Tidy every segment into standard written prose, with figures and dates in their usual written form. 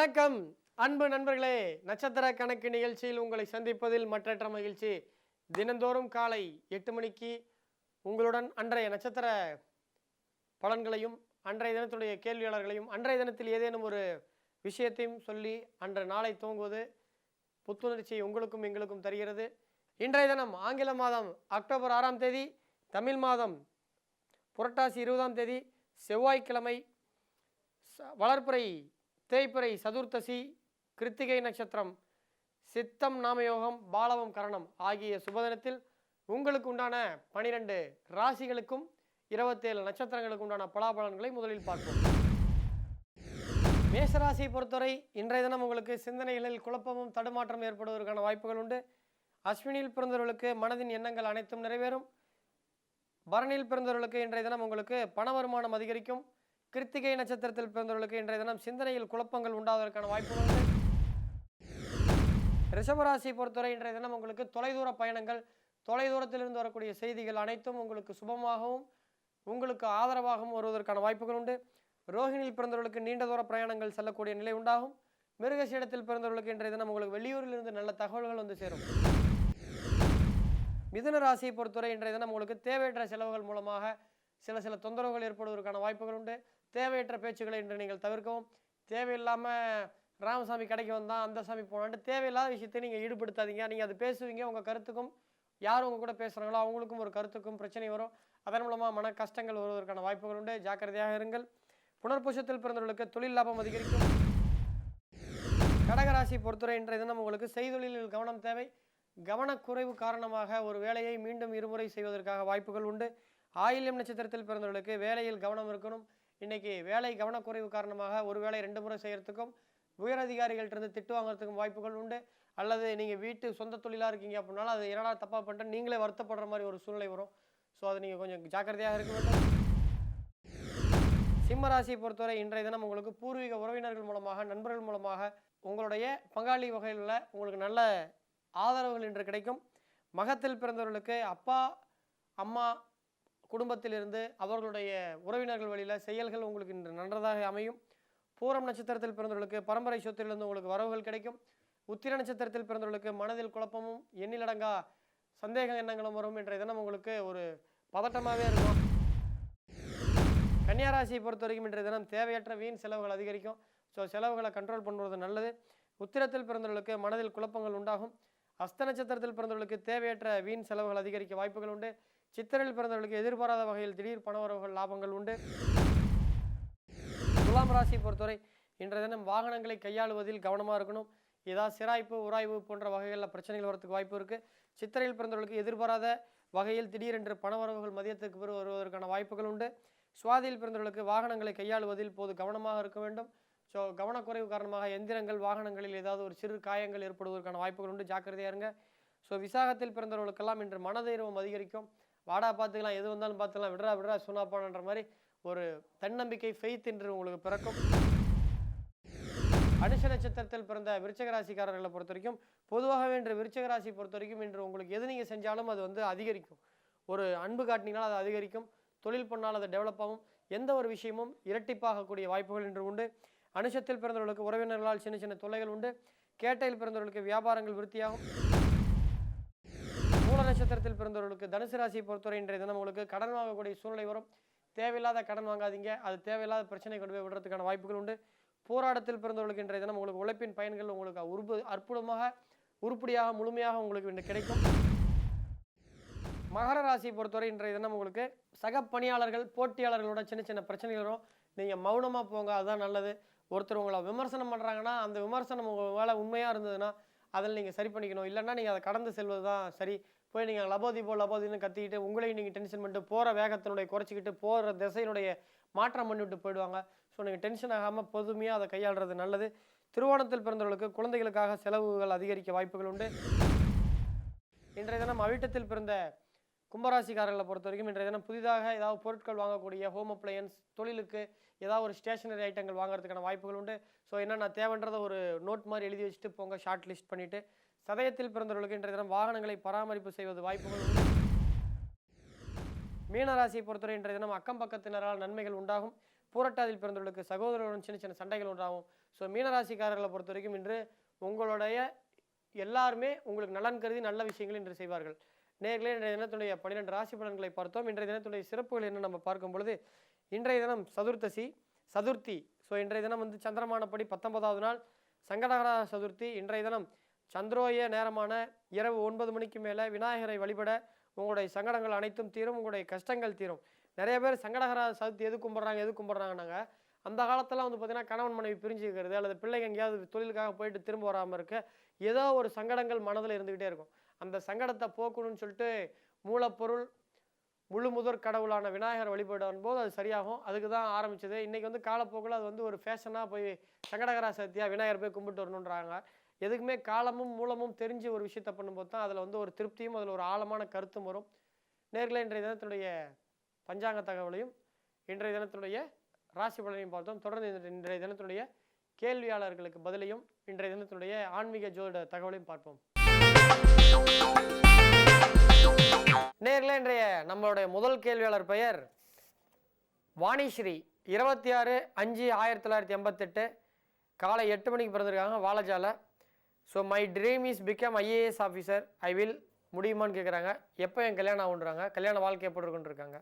வணக்கம் அன்பு நண்பர்களே, நட்சத்திர கணக்கு நிகழ்ச்சியில் உங்களை சந்திப்பதில் மற்றற்ற மகிழ்ச்சி. தினந்தோறும் காலை 8 மணிக்கு உங்களுடன் அன்றைய நட்சத்திர பலன்களையும் அன்றைய தினத்துடைய கேள்வியாளர்களையும் அன்றைய தினத்தில் ஏதேனும் ஒரு விஷயத்தையும் சொல்லி அன்று நாளை துவங்குவது புத்துணர்ச்சியை உங்களுக்கும் எங்களுக்கும் தருகிறது. இன்றைய தினம் ஆங்கில மாதம் அக்டோபர் 6ஆம் தேதி, தமிழ் மாதம் புரட்டாசி 20ஆம் தேதி, செவ்வாய்க்கிழமை, வளர்ப்பிறை தேய்பிறை சதுர்த்தசி, கிருத்திகை நட்சத்திரம், சித்தம் நாமயோகம், பாலவம் கரணம் ஆகிய சுபதினத்தில் உங்களுக்கு உண்டான 12 ராசிகளுக்கும் 27 நட்சத்திரங்களுக்கு உண்டான பலாபலன்களை முதலில் பார்ப்போம். மேஷராசியை பொறுத்தவரை இன்றைய தினம் உங்களுக்கு சிந்தனைகளில் குழப்பமும் தடுமாற்றம் ஏற்படுவதற்கான வாய்ப்புகள் உண்டு. அஸ்வினியில் பிறந்தவர்களுக்கு மனதின் எண்ணங்கள் அனைத்தும் நிறைவேறும். பரணியில் பிறந்தவர்களுக்கு இன்றைய தினம் உங்களுக்கு பண வருமானம் அதிகரிக்கும். கிருத்திகை நட்சத்திரத்தில் பிறந்தவர்களுக்கு இன்றைய தினம் சிந்தனையில் குழப்பங்கள் உண்டாவதற்கான வாய்ப்புகள் உண்டு. ரிஷபராசியை பொறுத்தவரை இன்றைய தினம் உங்களுக்கு தொலைதூர பயணங்கள், தொலைதூரத்திலிருந்து வரக்கூடிய செய்திகள் அனைத்தும் உங்களுக்கு சுபமாகவும் உங்களுக்கு ஆதரவாகவும் வருவதற்கான வாய்ப்புகள் உண்டு. ரோஹிணியில் பிறந்தவர்களுக்கு நீண்ட தூர பிரயாணங்கள் செல்லக்கூடிய நிலை உண்டாகும். மிருகசீடத்தில் பிறந்தவர்களுக்கு இன்றைய தினம் உங்களுக்கு வெளியூரிலிருந்து நல்ல தகவல்கள் வந்து சேரும். மிதுன ராசியை பொறுத்தவரை இன்றைய தினம் உங்களுக்கு தேவையற்ற செலவுகள் மூலமாக சில தொந்தரவுகள் ஏற்படுவதற்கான வாய்ப்புகள் உண்டு. தேவையற்ற பேச்சுக்களை இன்று நீங்கள் தவிர்க்கவும். தேவையில்லாமல் ராமசாமி கடைக்கு வந்தால் அந்த சாமி போனான்ட்டு தேவையில்லாத விஷயத்தை நீங்கள் ஈடுபடுத்தாதீங்க. நீங்கள் அது பேசுவீங்க, உங்கள் கருத்துக்கும் யார் உங்கள் கூட பேசுகிறாங்களோ அவங்களுக்கும் ஒரு கருத்துக்கும் பிரச்சனை வரும். அதன் மூலமாக மன கஷ்டங்கள் வருவதற்கான வாய்ப்புகள் உண்டு. ஜாக்கிரதையாக இருங்கள். புனர்பூசத்தில் பிறந்தவர்களுக்கு தொழில் லாபம் அதிகரிக்கும். கடகராசி பொறுத்தவரை இன்றைய தினம் உங்களுக்கு செய்தொழிலில் கவனம் தேவை. கவனக்குறைவு காரணமாக ஒரு வேலையை மீண்டும் இருமுறை செய்வதற்காக வாய்ப்புகள் உண்டு. ஆயில்யம் நட்சத்திரத்தில் பிறந்தவர்களுக்கு வேலையில் கவனம் இருக்கணும். இன்றைக்கி வேலை கவனக்குறைவு காரணமாக ஒரு வேலை 2 முறை செய்கிறதுக்கும் உயர் அதிகாரிகள்கிட்ட திட்டு வாங்குறதுக்கும் வாய்ப்புகள் உண்டு. அல்லது நீங்கள் வீட்டு சொந்த தொழிலாக இருக்கீங்க அப்படின்னாலும் அது என்னடா தப்பாக பண்ணிட்டு நீங்களே வருத்தப்படுற மாதிரி ஒரு சூழ்நிலை வரும். ஸோ அது நீங்கள் கொஞ்சம் ஜாக்கிரதையாக இருக்க வேண்டும். சிம்ம ராசியை பொறுத்தவரை இன்றைய தினம் உங்களுக்கு பூர்வீக உறவினர்கள் மூலமாக, நண்பர்கள் மூலமாக உங்களுடைய பங்காளி வகையில் உள்ள உங்களுக்கு நல்ல ஆதரவுகள் இன்று கிடைக்கும். மகத்தில் பிறந்தவர்களுக்கு அப்பா அம்மா குடும்பத்திலிருந்து அவர்களுடைய உறவினர்கள் வழியில் செயல்கள் உங்களுக்கு இன்று நன்றதாக அமையும். பூரம் நட்சத்திரத்தில் பிறந்தவர்களுக்கு பரம்பரை சொத்திலிருந்து உங்களுக்கு வரவுகள் கிடைக்கும். உத்திர நட்சத்திரத்தில் பிறந்தவர்களுக்கு மனதில் குழப்பமும் எண்ணிலடங்கா சந்தேக எண்ணங்களும் வரும். இன்றைய தினம் உங்களுக்கு ஒரு பதட்டமாகவே இருக்கும். கன்னியாராசியை பொறுத்த வரைக்கும் இன்றைய தினம் தேவையற்ற வீண் செலவுகள் அதிகரிக்கும். ஸோ செலவுகளை கண்ட்ரோல் பண்ணுறது நல்லது. உத்திரத்தில் பிறந்தவர்களுக்கு மனதில் குழப்பங்கள் உண்டாகும். அஸ்த நட்சத்திரத்தில் பிறந்தவர்களுக்கு தேவையற்ற வீண் செலவுகள் அதிகரிக்க வாய்ப்புகள் உண்டு. சித்திரையில் பிறந்தவர்களுக்கு எதிர்பாராத வகையில் திடீர் பணவரவுகள் லாபங்கள் உண்டு. துலாம் ராசியை பொறுத்தவரை இன்றைய தினம் வாகனங்களை கையாளுவதில் கவனமாக இருக்கணும். ஏதாவது சிராய்ப்பு உராய்வு போன்ற வகைகளில் பிரச்சனைகள் வரதுக்கு வாய்ப்பு இருக்குது. சித்திரையில் பிறந்தவர்களுக்கு எதிர்பாராத வகையில் திடீரென்று பணவரவுகள் மதியத்துக்கு பிறகு வருவதற்கான வாய்ப்புகள் உண்டு. சுவாதியில் பிறந்தவர்களுக்கு வாகனங்களை கையாளுவதில் போது கவனமாக இருக்க வேண்டும். ஸோ கவனக்குறைவு காரணமாக எந்திரங்கள் வாகனங்களில் ஏதாவது ஒரு சிறு காயங்கள் ஏற்படுவதற்கான வாய்ப்புகள் உண்டு. ஜாக்கிரதையாக இருங்க. ஸோ விசாகத்தில் பிறந்தவர்களுக்கெல்லாம் இன்று மனதைரியம் அதிகரிக்கும். வாடா பார்த்துக்கலாம், எது வந்தாலும் பார்த்துக்கலாம், விடுறா சுனாப்பான்ற மாதிரி ஒரு தன்னம்பிக்கை ஃபெய்த் என்று உங்களுக்கு பிறக்கும். அனுஷ நட்சத்திரத்தில் பிறந்த விருச்சிக ராசிக்காரர்களை பொறுத்த வரைக்கும் பொதுவாகவே இன்று விருச்சிக ராசி பொறுத்த வரைக்கும் இன்று உங்களுக்கு எது நீங்கள் செஞ்சாலும் அது அதிகரிக்கும். ஒரு அன்பு காட்டினீங்களால் அது அதிகரிக்கும். தொழில் பண்ணால் அது டெவலப் ஆகும். எந்த ஒரு விஷயமும் இரட்டிப்பாகக்கூடிய வாய்ப்புகள் இன்று உண்டு. அனுஷத்தில் பிறந்தவர்களுக்கு உறவினர்களால் சின்ன தொல்லைகள் உண்டு. கேட்டையில் பிறந்தவர்களுக்கு வியாபாரங்கள் விருத்தியாகும். மூல நட்சத்திரத்தில் பிறந்தவர்களுக்கு தனுசு ராசியை பொறுத்தவரை இன்றைய தினம் உங்களுக்கு கடன் வாங்கக்கூடிய சூழ்நிலை வரும். தேவையில்லாத கடன் வாங்காதீங்க. அது தேவையில்லாத பிரச்சனை கொண்டு போய் விடுறதுக்கான வாய்ப்புகள் உண்டு. போராட்டத்தில் பிறந்தவர்களுக்கு இன்றைய தினம் உங்களுக்கு உழைப்பின் பயன்கள் உங்களுக்கு அற்புதமாக உருப்படியாக முழுமையாக உங்களுக்கு இன்று கிடைக்கும். மகர ராசியை பொறுத்தவரை இன்றைய தினம் உங்களுக்கு சக பணியாளர்கள் போட்டியாளர்களோட சின்ன பிரச்சனைகள் வரும். நீங்கள் மௌனமாக போங்க, அதுதான் நல்லது. ஒருத்தர் உங்களை விமர்சனம் பண்ணுறாங்கன்னா அந்த விமர்சனம் உங்களால் உண்மையாக இருந்ததுன்னா அதில் நீங்கள் சரி பண்ணிக்கணும். இல்லைன்னா நீங்கள் அதை கடந்து செல்வது தான் சரி. போய் நீங்கள் லபோதின்னு கத்திக்கிட்டு உங்களையும் நீங்கள் டென்ஷன் பண்ணிட்டு போகிற வேகத்தினுடைய குறைச்சிக்கிட்டு போகிற திசையினுடைய மாற்றம் பண்ணிவிட்டு போயிடுவாங்க. ஸோ நீங்கள் டென்ஷன் ஆகாமல் பொறுமையாக அதை கையாளுறது நல்லது. திருவோணத்தில் பிறந்தவர்களுக்கு குழந்தைகளுக்காக செலவுகள் அதிகரிக்க வாய்ப்புகள் உண்டு. இன்றைய தினம் அவிட்டத்தில் பிறந்த கும்பராசிக்காரர்களை பொறுத்த வரைக்கும் இன்றைய தினம் புதிதாக ஏதாவது பொருட்கள் வாங்கக்கூடிய ஹோம் அப்ளையன்ஸ், தொழிலுக்கு ஏதாவது ஒரு ஸ்டேஷனரி ஐட்டங்கள் வாங்குறதுக்கான வாய்ப்புகள் உண்டு. ஸோ என்னென்ன தேவைன்றதை ஒரு நோட் மாதிரி எழுதி வச்சுட்டு போங்க, ஷார்ட் லிஸ்ட் பண்ணிவிட்டு. சதயத்தில் பிறந்தவர்களுக்கு இன்றைய தினம் வாகனங்களை பராமரிப்பு செய்வது வாய்ப்புகள் உண்டு. மீனராசியை பொறுத்தவரை இன்றைய தினம் அக்கம் பக்கத்தினரால் நன்மைகள் உண்டாகும். பூரட்டாதியில் பிறந்தவர்களுக்கு சகோதரருடன் சின்ன சண்டைகள் உண்டாகும். ஸோ மீனராசிக்காரர்களை பொறுத்த வரைக்கும் இன்று உங்களுடைய எல்லாருமே உங்களுக்கு நலன் கருதி நல்ல விஷயங்கள் இன்று செய்வார்கள். நேர்களே, இன்றைய தினத்துடைய 12 ராசி பலன்களை பார்த்தோம். இன்றைய தினத்துடைய சிறப்புகள் என்ன நம்ம பார்க்கும் பொழுது, இன்றைய தினம் சதுர்த்தி. ஸோ இன்றைய தினம் வந்து சந்திரமானப்படி 19வது நாள் சங்கடகர சதுர்த்தி. இன்றைய தினம் சந்திரோய நேரமான இரவு 9 மணிக்கு மேலே விநாயகரை வழிபட உங்களுடைய சங்கடங்கள் அனைத்தும் தீரும், உங்களுடைய கஷ்டங்கள் தீரும். நிறைய பேர் சங்கடகர சதுர்த்தி எது கும்பிட்றாங்கன்னாங்க, அந்த காலத்தில் வந்து பார்த்தீங்கன்னா கணவன் மனைவி பிரிஞ்சுக்கிறது அல்லது பிள்ளைங்க எங்கேயாவது தொழிலுக்காக போயிட்டு திரும்ப வராமல் இருக்க ஏதோ ஒரு சங்கடங்கள் மனதில் இருந்துக்கிட்டே இருக்கும். அந்த சங்கடத்தை போக்கணும்னு சொல்லிட்டு மூலப்பொருள் முழு முதற் கடவுளான விநாயகர் வழிபடும் போது அது சரியாகும். அதுக்கு தான் ஆரம்பிச்சது. இன்றைக்கி வந்து காலப்போக்கில் அது வந்து ஒரு ஃபேஷனாக போய் சங்கடகர சதுர்த்தியாக விநாயகர் போய் கும்பிட்டு வரணுன்றாங்க. எதுக்குமே காலமும் மூலமும் தெரிஞ்சு ஒரு விஷயத்தை பண்ணும்போது தான் அதில் வந்து ஒரு திருப்தியும் அதில் ஒரு ஆழமான கருத்தும் வரும். நேர்களை இன்றைய தினத்தினுடைய பஞ்சாங்க தகவலையும் இன்றைய தினத்தினுடைய ராசி பலனையும் பார்த்தோம். தொடர்ந்து இன்றைய தினத்தினுடைய கேள்வியாளர்களுக்கு பதிலையும் இன்றைய தினத்தினுடைய ஆன்மீக ஜோதிட தகவலையும் பார்ப்போம். நேர்களே, இன்றைய நம்மளுடைய முதல் கேள்வியாளர் பெயர் வாணிஸ்ரீ. 26/5/1988 காலை 8 மணிக்கு பிறந்திருக்காங்க, வாலஜால. So my dream is become IAS officer, I will முடியுமான்னு கேட்குறாங்க. எப்போ என் கல்யாணம் ஆகுன்றாங்க, கல்யாண வாழ்க்கை எப்படி இருக்குன்னு இருக்காங்க.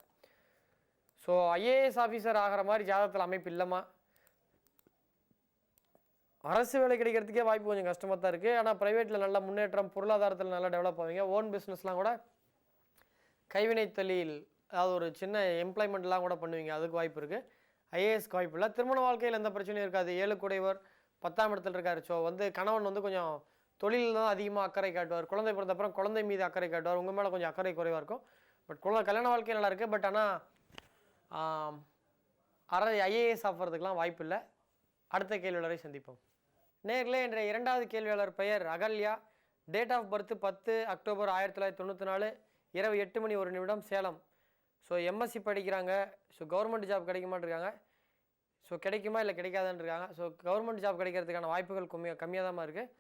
ஸோ ஐஏஎஸ் ஆஃபீஸர் ஆகிற மாதிரி ஜாதகத்தில் அமைப்பு இல்லைம்மா. அரசு வேலை கிடைக்கிறதுக்கே வாய்ப்பு கொஞ்சம் கஷ்டமாக தான் இருக்குது. ஆனால் ப்ரைவேட்டில் நல்ல முன்னேற்றம், பொருளாதாரத்தில் நல்லா டெவலப் ஆவீங்க. ஓன் பிஸ்னஸ்லாம் கூட கைவினை தொழில், அதாவது ஒரு சின்ன எம்ப்ளாய்மெண்ட்லாம் கூட பண்ணுவீங்க, அதுக்கு வாய்ப்பு இருக்குது. ஐஏஎஸ்க்கு வாய்ப்பு இல்லை. திருமண வாழ்க்கையில் எந்த பிரச்சனையும் இருக்காது. 7 கூடையவர் 10ஆம் இடத்துல இருக்கார். ஸோ வந்து கணவன் வந்து கொஞ்சம் தொழில் தான் அதிகமாக அக்கறை காட்டுவார். குழந்தை பிறந்த அப்புறம் குழந்தை மீது அக்கறை காட்டுவார். உங்கள் மேலே கொஞ்சம் அக்கறை குறைவாக இருக்கும். பட் கல்யாண வாழ்க்கை நல்லா இருக்குது. பட் ஆனால் ஐஏஎஸ் ஆகிறதுக்கெலாம் வாய்ப்பு இல்லை. அடுத்த கேள்வியாளரை சந்திப்போம். நேர்களே, இன்றைய இரண்டாவது கேள்வியாளர் பெயர் Akalya. Date of birth 10 October 1994 இரவு 8 மணி 1 நிமிடம், சேலம். ஸோ எம்எஸ்சி படிக்கிறாங்க. ஸோ கவர்மெண்ட் ஜாப் கிடைக்குமான்ருக்காங்க. ஸோ கிடைக்குமா இல்லை கிடைக்காதான்னு இருக்காங்க. ஸோ கவர்மெண்ட் ஜாப் கிடைக்கிறதுக்கான வாய்ப்புகள் கம்மியாக தான் இருக்குது.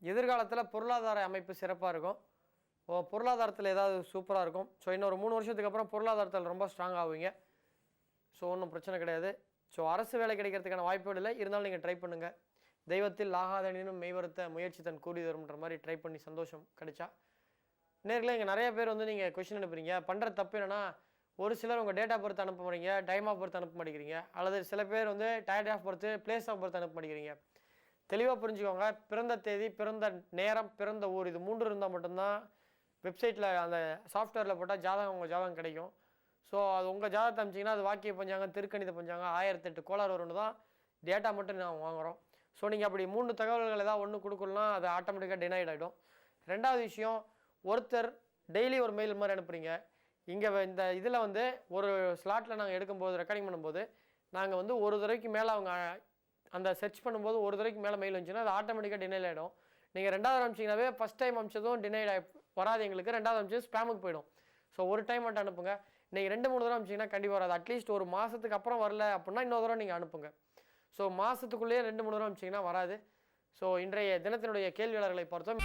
எதிர்காலத்தில் பொருளாதார அமைப்பு சிறப்பாக இருக்கும். பொருளாதாரத்தில் ஏதாவது சூப்பராக இருக்கும். ஸோ இன்னொரு 3 வருஷத்துக்கு அப்புறம் பொருளாதாரத்தில் ரொம்ப ஸ்ட்ராங் ஆகுவீங்க. ஸோ ஒன்றும் பிரச்சனை கிடையாது. ஸோ அரசு வேலை கிடைக்கிறதுக்கான வாய்ப்புகள் இல்லை. இருந்தாலும் நீங்கள் ட்ரை பண்ணுங்கள். தெய்வத்தில் ஆகாதனினும் மெய்வருத்த முயற்சி தன் கூடி வரும்ன்ற மாதிரி ட்ரை பண்ணி சந்தோஷம் கிடைச்சா. நேர்களே, இங்கே நிறைய பேர் வந்து நீங்கள் கொஷின் அனுப்புறீங்க. பண்ணுற தப்பு என்னென்னா, ஒரு சிலர் உங்கள் டேட் ஆஃப் பர்த் அனுப்ப மாட்டீங்க, டைம் ஆஃப் பர்த் அனுப்ப மாட்டேங்கிறீங்க. அல்லது சில பேர் வந்து date of birth, place of birth அனுப்ப மாட்டேங்கிறீங்க. தெளிவாக புரிஞ்சுக்கோங்க. பிறந்த தேதி, பிறந்த நேரம், பிறந்த ஊர், இது 3 இருந்தால் மட்டும்தான் வெப்சைட்டில் அந்த சாஃப்ட்வேரில் போட்டால் உங்கள் ஜாதகம் கிடைக்கும். ஸோ அது உங்கள் ஜாதகத்தை அனுப்பிச்சிங்கன்னா அது வாக்கிய பஞ்சாங்கம், திருக்கணித பஞ்சாங்கம், 1008 கோளாறு வரும்னு தான் டேட்டா மட்டும் நான் வாங்குகிறோம். ஸோ நீங்கள் அப்படி 3 தகவல்கள் ஏதாவது ஒன்று கொடுக்கலாம், அது ஆட்டோமேட்டிக்காக டினைட் ஆகிடும். ரெண்டாவது விஷயம், ஒருத்தர் டெய்லி ஒரு மெயில் மாதிரி அனுப்புகிறீங்க. இங்கே இந்த இதில் வந்து ஒரு ஸ்லாட்டில் நாங்கள் எடுக்கும்போது, ரெக்கார்டிங் பண்ணும்போது, நாங்கள் வந்து ஒரு தடவைக்கு மேலே அவங்க அந்த சர்ச் பண்ணும்போது ஒரு தடவைக்கு மேலே மெயில் வந்துச்சுன்னா அது ஆட்டோமேட்டிக்காக டினைட் ஆகிடும். நீங்கள் ரெண்டாவது அனுப்பிச்சிங்கனாவே ஃபஸ்ட் டைம் அனுப்பிச்சதும் டினைட் வராது எங்களுக்கு, ரெண்டாவது அனுப்பிச்சது ஸ்பேமுக்கு போயிடும். ஸோ ஒரு டைம் மட்டும் அனுப்புங்க. நீங்கள் 2-3 தடவை அனுப்பிச்சிங்கன்னா கண்டிப்பாக வராது. அட்லீஸ்ட் ஒரு மாதத்துக்கு அப்புறம் வரல அப்படின்னா இன்னொரு தடவை நீங்கள் அனுப்புங்க. ஸோ மாதத்துக்குள்ளேயே 2-3 தடவை அனுப்பிச்சிங்கன்னா வராது. ஸோ இன்றைய தினத்தினுடைய கேள்வியாளர்களை பார்த்தோம்.